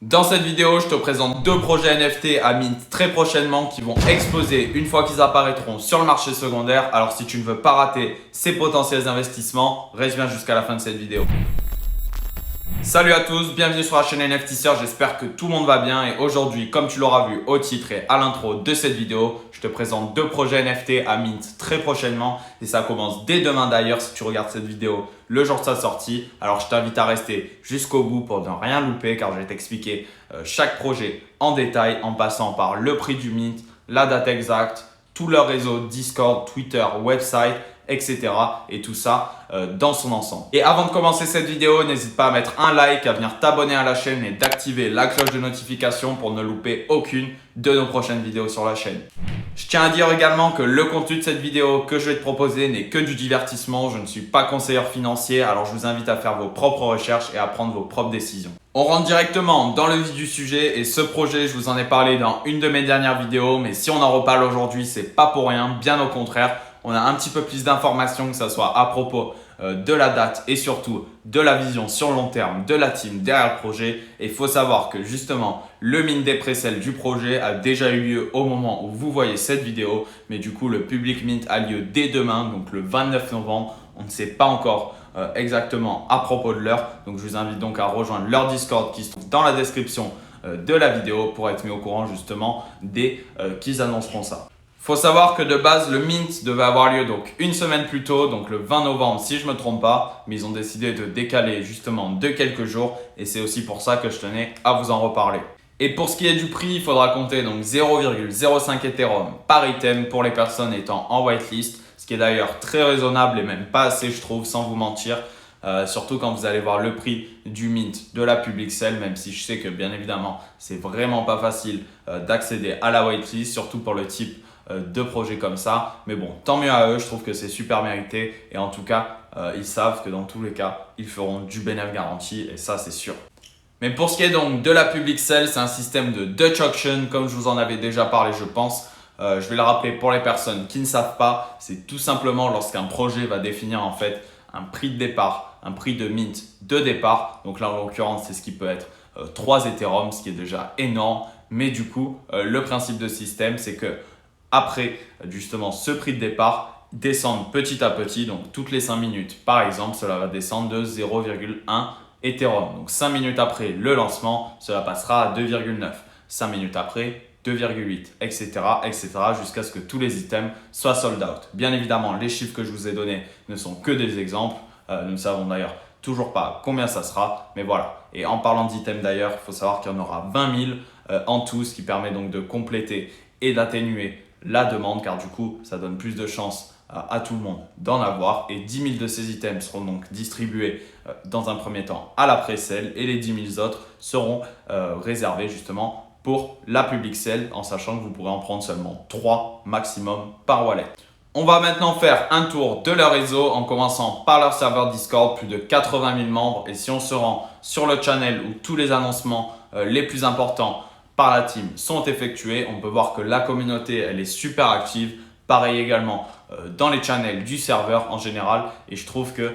Dans cette vidéo, je te présente deux projets NFT à mint très prochainement qui vont exploser une fois qu'ils apparaîtront sur le marché secondaire. Alors si tu ne veux pas rater ces potentiels investissements, reste bien jusqu'à la fin de cette vidéo. Salut à tous, bienvenue sur la chaîne NFTcer, j'espère que tout le monde va bien et aujourd'hui, comme tu l'auras vu au titre et à l'intro de cette vidéo, je te présente deux projets NFT à mint très prochainement et ça commence dès demain d'ailleurs si tu regardes cette vidéo le jour de sa sortie. Alors je t'invite à rester jusqu'au bout pour ne rien louper car je vais t'expliquer chaque projet en détail en passant par le prix du mint, la date exacte, tout leur réseau Discord, Twitter, website, etc. Et tout ça dans son ensemble. Et avant de commencer cette vidéo, n'hésite pas à mettre un like, à venir t'abonner à la chaîne et d'activer la cloche de notification pour ne louper aucune de nos prochaines vidéos sur la chaîne. Je tiens à dire également que le contenu de cette vidéo que je vais te proposer n'est que du divertissement. Je ne suis pas conseilleur financier, alors je vous invite à faire vos propres recherches et à prendre vos propres décisions. On rentre directement dans le vif du sujet et ce projet, je vous en ai parlé dans une de mes dernières vidéos, mais si on en reparle aujourd'hui, c'est pas pour rien, bien au contraire. On a un petit peu plus d'informations, que ce soit à propos de la date et surtout de la vision sur le long terme de la team derrière le projet. Et il faut savoir que justement, le mint des pre-sales du projet a déjà eu lieu au moment où vous voyez cette vidéo. Mais du coup, le public mint a lieu dès demain, donc le 29 novembre. On ne sait pas encore exactement à propos de l'heure. Donc je vous invite donc à rejoindre leur Discord qui se trouve dans la description de la vidéo pour être mis au courant justement dès qu'ils annonceront ça. Faut savoir que de base, le mint devait avoir lieu donc une semaine plus tôt, donc le 20 novembre si je ne me trompe pas, mais ils ont décidé de décaler justement de quelques jours et c'est aussi pour ça que je tenais à vous en reparler. Et pour ce qui est du prix, il faudra compter donc 0,05 Ethereum par item pour les personnes étant en whitelist, ce qui est d'ailleurs très raisonnable et même pas assez je trouve sans vous mentir. Surtout quand vous allez voir le prix du mint de la public sale, même si je sais que bien évidemment c'est vraiment pas facile d'accéder à la whitelist, surtout pour le type de projets comme ça. Mais bon, tant mieux à eux, je trouve que c'est super mérité et en tout cas, ils savent que dans tous les cas, ils feront du bénéfice garanti et ça c'est sûr. Mais pour ce qui est donc de la public sale, c'est un système de Dutch auction comme je vous en avais déjà parlé je pense. Je vais le rappeler pour les personnes qui ne savent pas, c'est tout simplement lorsqu'un projet va définir en fait un prix de départ, un prix de mint de départ. Donc là en l'occurrence c'est ce qui peut être 3 Ethereum, ce qui est déjà énorme. Mais du coup, le principe de système c'est que après justement ce prix de départ, descendre petit à petit, donc toutes les 5 minutes par exemple, cela va descendre de 0,1 Ethereum. Donc 5 minutes après le lancement, cela passera à 2,9. 5 minutes après, 2,8, etc. etc. jusqu'à ce que tous les items soient sold out. Bien évidemment, les chiffres que je vous ai donnés ne sont que des exemples. Nous ne savons d'ailleurs toujours pas combien ça sera, mais voilà. Et en parlant d'items d'ailleurs, il faut savoir qu'il y en aura 20 000 en tout, ce qui permet donc de compléter et d'atténuer la demande car du coup ça donne plus de chances à tout le monde d'en avoir et 10 000 de ces items seront donc distribués dans un premier temps à la pre-sale et les 10 000 autres seront réservés justement pour la public sale en sachant que vous pourrez en prendre seulement 3 maximum par wallet. On va maintenant faire un tour de leur réseau en commençant par leur serveur Discord, plus de 80 000 membres et si on se rend sur le channel où tous les annoncements les plus importants par la team sont effectués. On peut voir que la communauté elle est super active. Pareil également dans les channels du serveur en général. Et je trouve que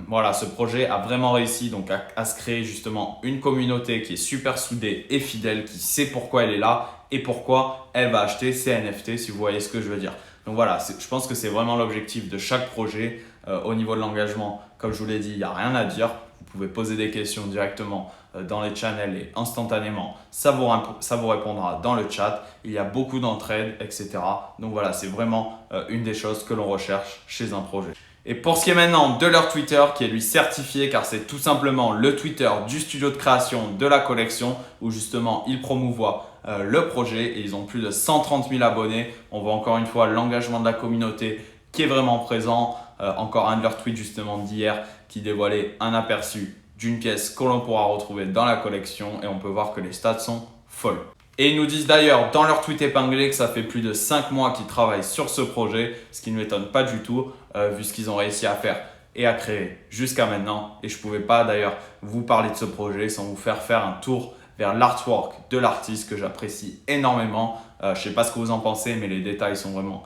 voilà, ce projet a vraiment réussi donc à se créer justement une communauté qui est super soudée et fidèle, qui sait pourquoi elle est là et pourquoi elle va acheter ces NFT si vous voyez ce que je veux dire. Donc voilà, je pense que c'est vraiment l'objectif de chaque projet. Au niveau de l'engagement, comme je vous l'ai dit, il n'y a rien à dire. Vous pouvez poser des questions directement dans les channels et instantanément, ça vous répondra dans le chat. Il y a beaucoup d'entraide, etc. Donc voilà, c'est vraiment une des choses que l'on recherche chez un projet. Et pour ce qui est maintenant de leur Twitter, qui est lui certifié car c'est tout simplement le Twitter du studio de création de la collection où justement ils promouvoient le projet et ils ont plus de 130 000 abonnés. On voit encore une fois l'engagement de la communauté qui est vraiment présent. Encore un de leurs tweets justement d'hier qui dévoilait un aperçu d'une pièce que l'on pourra retrouver dans la collection et on peut voir que les stats sont folles. Et ils nous disent d'ailleurs dans leur tweet épinglé que ça fait plus de 5 mois qu'ils travaillent sur ce projet, ce qui ne m'étonne pas du tout vu ce qu'ils ont réussi à faire et à créer jusqu'à maintenant. Et je ne pouvais pas d'ailleurs vous parler de ce projet sans vous faire un tour vers l'artwork de l'artiste que j'apprécie énormément. Je ne sais pas ce que vous en pensez, mais les détails sont vraiment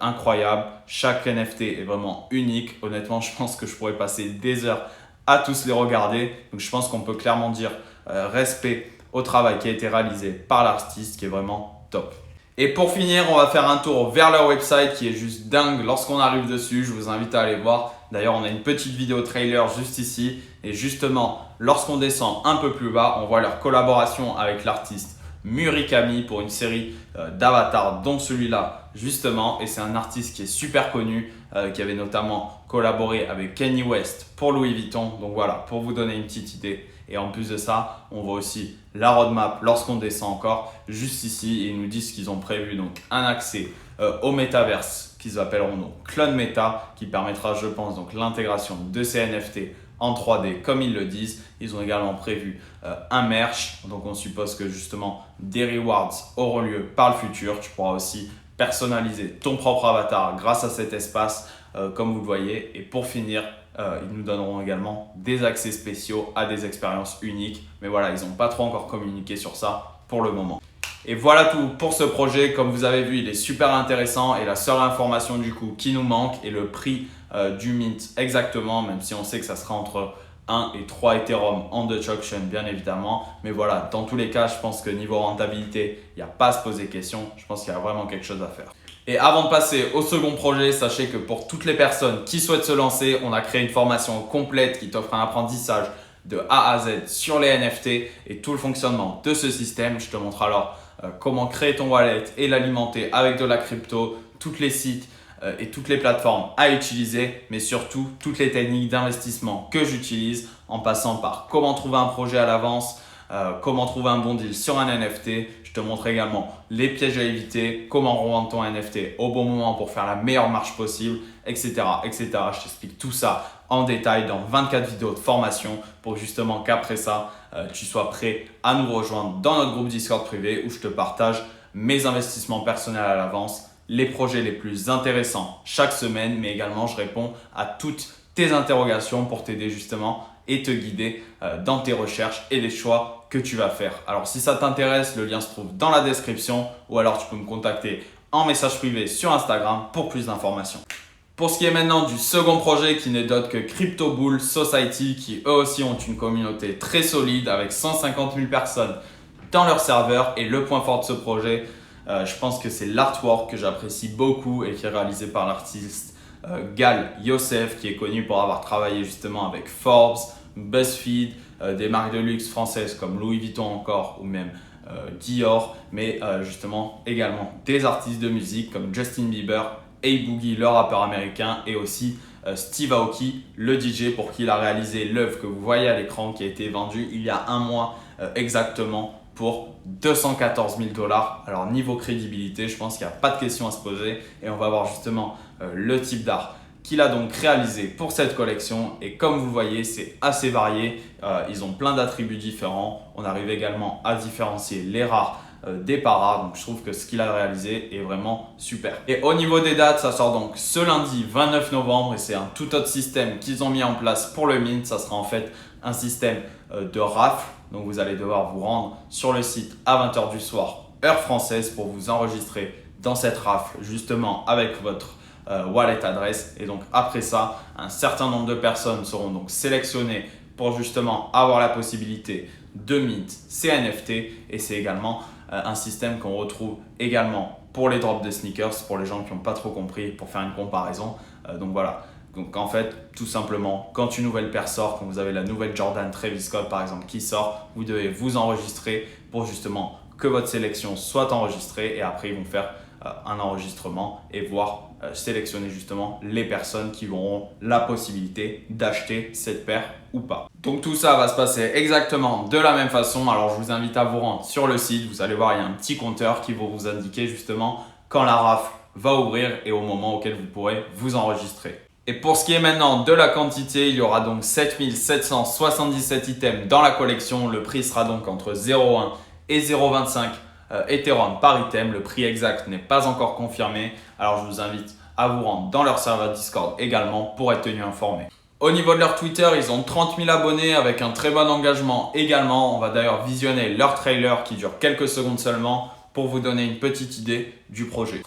incroyables. Chaque NFT est vraiment unique. Honnêtement, je pense que je pourrais passer des heures à tous les regarder. Donc je pense qu'on peut clairement dire respect au travail qui a été réalisé par l'artiste qui est vraiment top. Et pour finir, on va faire un tour vers leur website qui est juste dingue lorsqu'on arrive dessus. Je vous invite à aller voir. D'ailleurs, on a une petite vidéo trailer juste ici. Et justement, lorsqu'on descend un peu plus bas, on voit leur collaboration avec l'artiste Murakami pour une série d'avatars, dont celui-là justement. Et c'est un artiste qui est super connu, qui avait notamment collaboré avec Kanye West pour Louis Vuitton. Donc voilà, pour vous donner une petite idée. Et en plus de ça, on voit aussi la roadmap lorsqu'on descend encore juste ici. Et ils nous disent qu'ils ont prévu donc un accès au métaverse qu'ils appelleront donc Clone Meta, qui permettra, je pense, donc l'intégration de ces NFT en 3D comme ils le disent. Ils ont également prévu un merch. Donc on suppose que justement des rewards auront lieu par le futur. Tu pourras aussi personnaliser ton propre avatar grâce à cet espace comme vous le voyez. Et pour finir, ils nous donneront également des accès spéciaux à des expériences uniques. Mais voilà, ils n'ont pas trop encore communiqué sur ça pour le moment. Et voilà tout pour ce projet. Comme vous avez vu, il est super intéressant et la seule information du coup qui nous manque est le prix du mint exactement, même si on sait que ça sera entre 1 et 3 Ethereum en Dutch Auction bien évidemment. Mais voilà, dans tous les cas, je pense que niveau rentabilité, il n'y a pas à se poser question. Je pense qu'il y a vraiment quelque chose à faire. Et avant de passer au second projet, sachez que pour toutes les personnes qui souhaitent se lancer, on a créé une formation complète qui t'offre un apprentissage de A à Z sur les NFT et tout le fonctionnement de ce système. Je te montre alors comment créer ton wallet et l'alimenter avec de la crypto, tous les sites et toutes les plateformes à utiliser, mais surtout toutes les techniques d'investissement que j'utilise en passant par comment trouver un projet à l'avance, comment trouver un bon deal sur un NFT. Je te montre également les pièges à éviter, comment revendre ton NFT au bon moment pour faire la meilleure marge possible, etc. etc. Je t'explique tout ça en détail dans 24 vidéos de formation pour justement qu'après ça, tu sois prêt à nous rejoindre dans notre groupe Discord privé où je te partage mes investissements personnels à l'avance, les projets les plus intéressants chaque semaine, mais également je réponds à toutes tes interrogations pour t'aider justement et te guider dans tes recherches et les choix que tu vas faire. Alors si ça t'intéresse, le lien se trouve dans la description ou alors tu peux me contacter en message privé sur Instagram pour plus d'informations. Pour ce qui est maintenant du second projet qui n'est d'autre que Crypto Bull Society, qui eux aussi ont une communauté très solide avec 150 000 personnes dans leur serveur. Et le point fort de ce projet, je pense que c'est l'artwork que j'apprécie beaucoup et qui est réalisé par l'artiste Gal Youssef, qui est connu pour avoir travaillé justement avec Forbes, BuzzFeed, des marques de luxe françaises comme Louis Vuitton encore ou même Dior, mais justement également des artistes de musique comme Justin Bieber, A-Boogie, le rappeur américain, et aussi Steve Aoki, le DJ pour qui il a réalisé l'œuvre que vous voyez à l'écran qui a été vendue il y a un mois exactement pour 214 000 $. Alors niveau crédibilité, je pense qu'il n'y a pas de question à se poser et on va voir justement le type d'art qu'il a donc réalisé pour cette collection. Et comme vous le voyez, c'est assez varié. Ils ont plein d'attributs différents. On arrive également à différencier les rares des pas rares. Donc je trouve que ce qu'il a réalisé est vraiment super. Et au niveau des dates, ça sort donc ce lundi 29 novembre et c'est un tout autre système qu'ils ont mis en place pour le mint. Ça sera en fait un système de rafle. Donc vous allez devoir vous rendre sur le site à 20 h du soir, heure française, pour vous enregistrer dans cette rafle justement avec votre wallet adresse. Et donc après ça, un certain nombre de personnes seront donc sélectionnées pour justement avoir la possibilité de mint ces NFT. Et c'est également un système qu'on retrouve également pour les drops de sneakers, pour les gens qui n'ont pas trop compris, pour faire une comparaison. Donc voilà. Donc en fait, tout simplement, quand une nouvelle paire sort, quand vous avez la nouvelle Jordan Travis Scott par exemple qui sort, vous devez vous enregistrer pour justement que votre sélection soit enregistrée. Et après, ils vont faire un enregistrement et voir sélectionner justement les personnes qui auront la possibilité d'acheter cette paire ou pas. Donc tout ça va se passer exactement de la même façon. Alors je vous invite à vous rendre sur le site. Vous allez voir, il y a un petit compteur qui va vous indiquer justement quand la rafle va ouvrir et au moment auquel vous pourrez vous enregistrer. Et pour ce qui est maintenant de la quantité, il y aura donc 7777 items dans la collection. Le prix sera donc entre 0,1 et 0,25 Ethereum par item. Le prix exact n'est pas encore confirmé. Alors je vous invite à vous rendre dans leur serveur Discord également pour être tenu informé. Au niveau de leur Twitter, ils ont 30 000 abonnés avec un très bon engagement également. On va d'ailleurs visionner leur trailer qui dure quelques secondes seulement pour vous donner une petite idée du projet.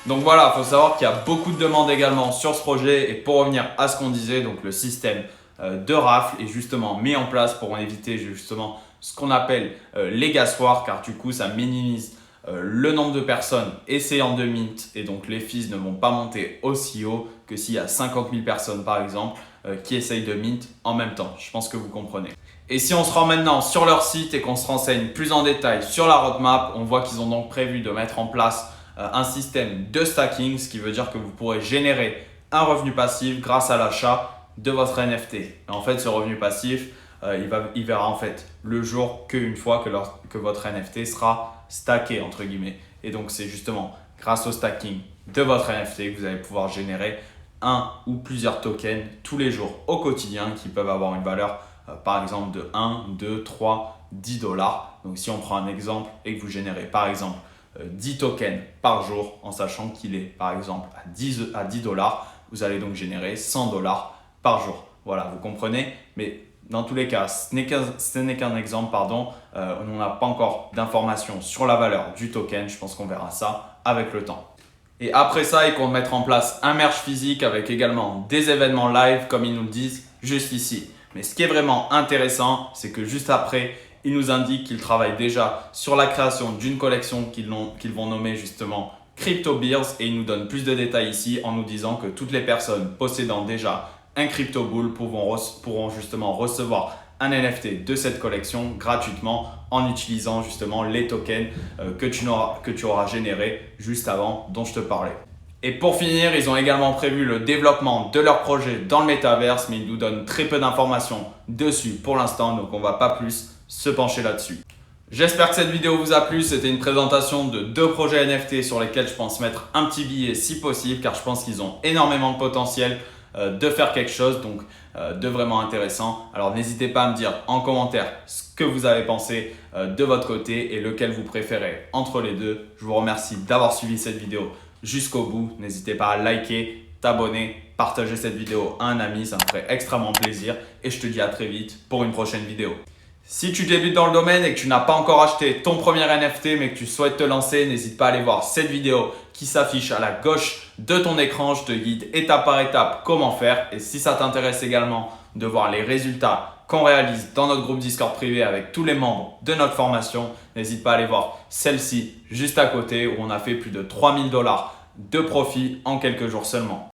Donc voilà, il faut savoir qu'il y a beaucoup de demandes également sur ce projet. Et pour revenir à ce qu'on disait, donc le système de rafle est justement mis en place pour éviter justement ce qu'on appelle les gassoirs, car du coup ça minimise le nombre de personnes essayant de mint, et donc les fees ne vont pas monter aussi haut que s'il y a 50 000 personnes par exemple qui essayent de mint en même temps. Je pense que vous comprenez. Et si on se rend maintenant sur leur site et qu'on se renseigne plus en détail sur la roadmap, on voit qu'ils ont donc prévu de mettre en place un système de stacking, ce qui veut dire que vous pourrez générer un revenu passif grâce à l'achat de votre NFT. Et en fait, ce revenu passif, il verra en fait le jour qu'une fois que votre NFT sera stacké entre guillemets. Et donc, c'est justement grâce au stacking de votre NFT que vous allez pouvoir générer un ou plusieurs tokens tous les jours au quotidien qui peuvent avoir une valeur par exemple de 1, 2, 3, 10 dollars. Donc si on prend un exemple et que vous générez par exemple 10 tokens par jour en sachant qu'il est par exemple à 10 dollars, vous allez donc générer 100 dollars par jour. Voilà, vous comprenez, mais dans tous les cas, ce n'est qu'un exemple, pardon. On n'a pas encore d'informations sur la valeur du token. Je pense qu'on verra ça avec le temps. Et après ça, ils comptent mettre en place un merch physique avec également des événements live comme ils nous le disent juste ici. Mais ce qui est vraiment intéressant, c'est que juste après, ils nous indiquent qu'ils travaillent déjà sur la création d'une collection qu'ils vont nommer justement Crypto Beers, et ils nous donnent plus de détails ici en nous disant que toutes les personnes possédant déjà un Crypto Bull pourront justement recevoir un NFT de cette collection gratuitement en utilisant justement les tokens que tu auras générés juste avant dont je te parlais. Et pour finir, ils ont également prévu le développement de leur projet dans le métaverse, mais ils nous donnent très peu d'informations dessus pour l'instant, donc on ne va pas plus se pencher là-dessus. J'espère que cette vidéo vous a plu. C'était une présentation de 2 projets NFT sur lesquels je pense mettre un petit billet si possible, car je pense qu'ils ont énormément de potentiel de faire quelque chose, donc de vraiment intéressant. Alors n'hésitez pas à me dire en commentaire ce que vous avez pensé de votre côté et lequel vous préférez entre les deux. Je vous remercie d'avoir suivi cette vidéo jusqu'au bout. N'hésitez pas à liker, t'abonner, partager cette vidéo à un ami, ça me ferait extrêmement plaisir et je te dis à très vite pour une prochaine vidéo. Si tu débutes dans le domaine et que tu n'as pas encore acheté ton premier NFT mais que tu souhaites te lancer, n'hésite pas à aller voir cette vidéo qui s'affiche à la gauche de ton écran. Je te guide étape par étape comment faire. Et si ça t'intéresse également de voir les résultats qu'on réalise dans notre groupe Discord privé avec tous les membres de notre formation, n'hésite pas à aller voir celle-ci juste à côté où on a fait plus de 3000 dollars de profit en quelques jours seulement.